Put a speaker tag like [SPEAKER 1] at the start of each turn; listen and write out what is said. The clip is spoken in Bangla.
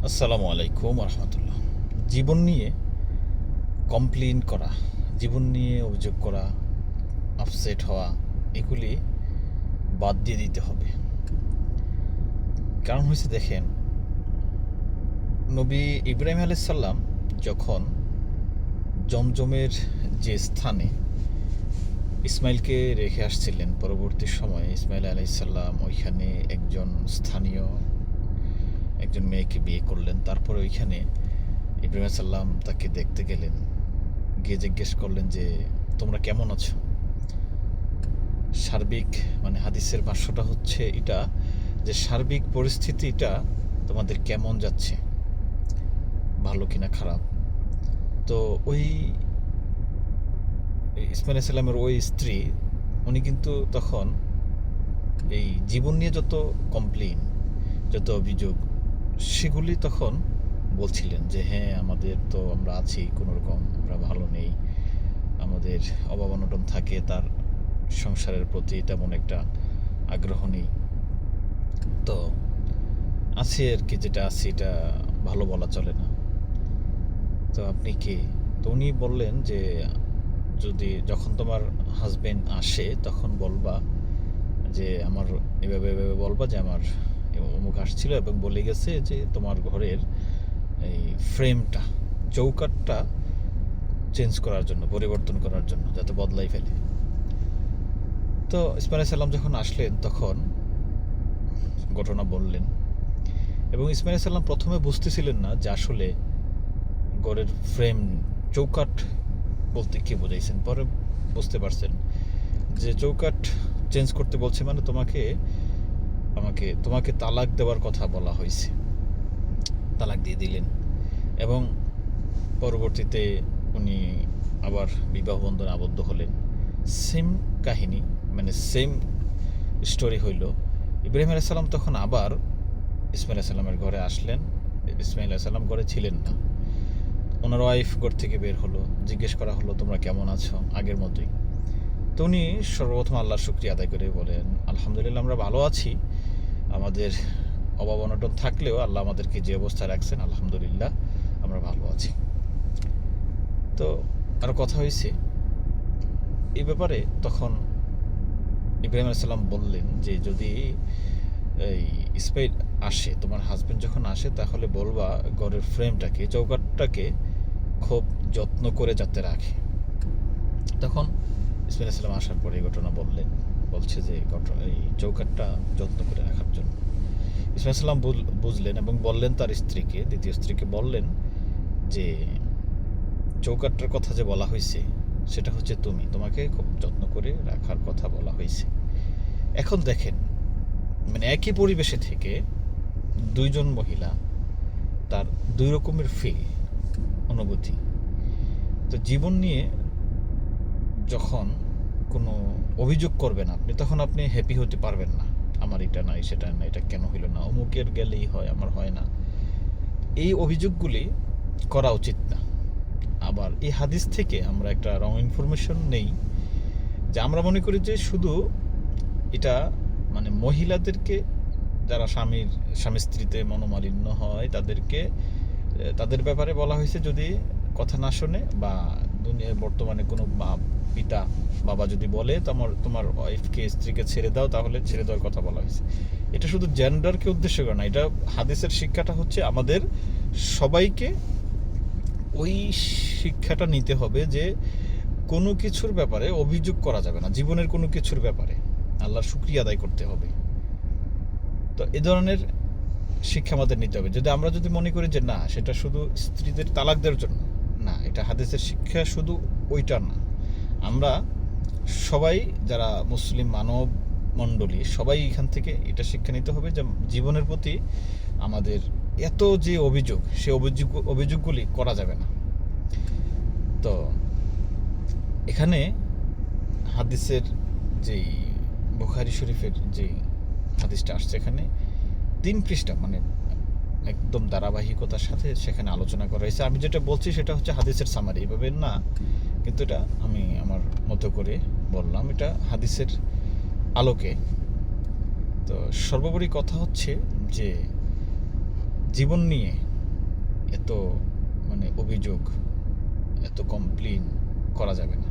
[SPEAKER 1] আসসালামু আলাইকুম রহমতুল্লাহ। জীবন নিয়ে কমপ্লেন করা, জীবন নিয়ে অভিযোগ করা, আপসেট হওয়া, এগুলি বাদ দিয়ে দিতে হবে। কারণ হয়েছে, দেখেন, নবী ইব্রাহিম আলাইসাল্লাম যখন জমজমের যে স্থানে ইসমাইলকে রেখে আসছিলেন, পরবর্তী সময়ে ইসমাইল আলাইসাল্লাম ওইখানে স্থানীয় একজন মেয়েকে বিয়ে করলেন। তারপরে ওইখানে ইব্রাহিম সাল্লাম তাকে দেখতে গেলেন, গিয়ে জিজ্ঞেস করলেন যে তোমরা কেমন আছো। সার্বিক হাদিসের ভাষ্যটা হচ্ছে এটা, যে সার্বিক পরিস্থিতিটা তোমাদের কেমন যাচ্ছে, ভালো কিনা খারাপ। তো ওই ইসমাইল সাল্লামের ওই স্ত্রী, উনি কিন্তু তখন এই জীবন নিয়ে যত কমপ্লেন, যত অভিযোগ, সেগুলি তখন বলছিলেন যে হ্যাঁ, আমরা আছি কোনোরকম, আমরা ভালো নেই, আমাদের অভাব অনটন থাকে, তার সংসারের প্রতি তেমন একটা আগ্রহ নেই, তো আছি আর কি, যেটা আছি এটা ভালো বলা চলে না। তো আপনি কে? তো উনি বললেন যে যখন তোমার হাজবেন্ড আসে তখন বলবা যে আমার এভাবে এভাবে বলবা যে আমার অমুক আসছিল এবং বলে গেছে যে তোমার ঘরের এই ফ্রেমটা, চৌকাঠটা চেঞ্জ করার জন্য, পরিবর্তন করার জন্য, যাতে বদলাই ফেলে। তো ইসমাইল সাল্লাম যখন আসলেন তখন ঘটনা বললেন, এবং ইসমাইল সাল্লাম প্রথমে বুঝতেছিলেন না যে আসলে ঘরের ফ্রেম, চৌকাঠ বলতে কি বোঝাইছেন। পরে বুঝতে পারছেন যে চৌকাঠ চেঞ্জ করতে বলছে মানে তোমাকে তালাক দেওয়ার কথা বলা হয়েছে। তালাক দিয়ে দিলেন এবং পরবর্তীতে উনি আবার বিবাহ বন্ধনে আবদ্ধ হলেন। সেম কাহিনী, সেম স্টোরি হইল। ইব্রাহিম আলাইহিস সালাম তখন আবার ইসমাইল আলাইহিস সালামের ঘরে আসলেন। ইসমাইল আলাইহিস সালাম ঘরে ছিলেন না, ওনার ওয়াইফ ঘর থেকে বের হলো, জিজ্ঞেস করা হলো তোমরা কেমন আছো, আগের মতোই। তো উনি সর্বপ্রথম আল্লাহর শুকরিয়া আদায় করে বলেন আলহামদুলিল্লাহ, আমরা ভালো আছি, আমাদের অভাব অনটন থাকলেও আল্লাহ আমাদেরকে যে অবস্থায় রাখছেন আলহামদুলিল্লাহ আমরা ভালো আছি। তো আরও কথা হয়েছে এই ব্যাপারে। তখন ইব্রাহিম আলাইহিস সালাম বললেন যে যদি এই ইসমাইল আসে, তোমার হাজবেন্ড যখন আসে, তাহলে বলবা ঘরের ফ্রেমটাকে, চৌকাঠটাকে খুব যত্ন করে যাতে রাখে। তখন ইসমাইল আলাইহিস সালাম আসার পরে এই ঘটনা বলছে যে এই চৌকাঠটা যত্ন করে রাখার জন্য। ইসমাইল সাল্লাম বুঝলেন এবং বললেন তার স্ত্রীকে, দ্বিতীয় স্ত্রীকে বললেন যে চৌকাঠটার কথা যে বলা হয়েছে সেটা হচ্ছে তোমাকে খুব যত্ন করে রাখার কথা বলা হয়েছে। এখন দেখেন, একই পরিবেশে থেকে দুইজন মহিলা, তার দুই রকমের ফিল, অনুভূতি। তো জীবন নিয়ে যখন কোনো অভিযোগ করবেন আপনি, তখন আপনি হ্যাপি হতে পারবেন না। আমার এটা নাই, সেটা না, এটা কেন হইল না, অমুকের গেলেই হয়, আমার হয় না। এই অভিযোগগুলি করা উচিত না। আবার এই হাদিস থেকে আমরা একটা রং ইনফরমেশন নেই, যে আমরা মনে করি যে শুধু এটা মহিলাদেরকে, যারা স্বামী স্ত্রীতে মনোমালিন্য হয় তাদের ব্যাপারে বলা হয়েছে, যদি কথা না শোনে বা দুনিয়ার বর্তমানে কোনো পিতা বাবা যদি বলে তোমার ওয়াইফকে, স্ত্রীকে ছেড়ে দাও, তাহলে ছেড়ে দেওয়ার কথা বলা হয়েছে। এটা শুধু জেন্ডারকে উদ্দেশ্য করে না, এটা হাদিসের শিক্ষাটা হচ্ছে আমাদের সবাইকে ওই শিক্ষাটা নিতে হবে যে কোনো কিছুর ব্যাপারে অভিযোগ করা যাবে না, জীবনের কোনো কিছুর ব্যাপারে আল্লাহর শুকরিয়া আদায় করতে হবে। তো এ ধরনের শিক্ষা আমাদের নিতে হবে। আমরা যদি মনে করি যে না, সেটা শুধু স্ত্রীদের তালাক দেওয়ার জন্য না, এটা হাদিসের শিক্ষা শুধু ওইটা না। আমরা সবাই যারা মুসলিম মানব মণ্ডলী, সবাই এখান থেকে এটা শিক্ষা নিতে হবে যে জীবনের প্রতি আমাদের এত যে অভিযোগ, সে অভিযোগগুলি করা যাবে না। তো এখানে হাদিসের যেই বুখারী শরীফের যে হাদিসটা আসছে, এখানে 3 পৃষ্ঠা, একদম ধারাবাহিকতার সাথে সেখানে আলোচনা করা হয়েছে। আমি যেটা বলছি সেটা হচ্ছে হাদিসের সামারি, এভাবে না, কিন্তু এটা আমি আমার মতো করে বললাম, এটা হাদিসের আলোকে। তো সর্বোপরি কথা হচ্ছে যে জীবন নিয়ে এত মানে অভিযোগ, এত কমপ্লেন করা যাবে না।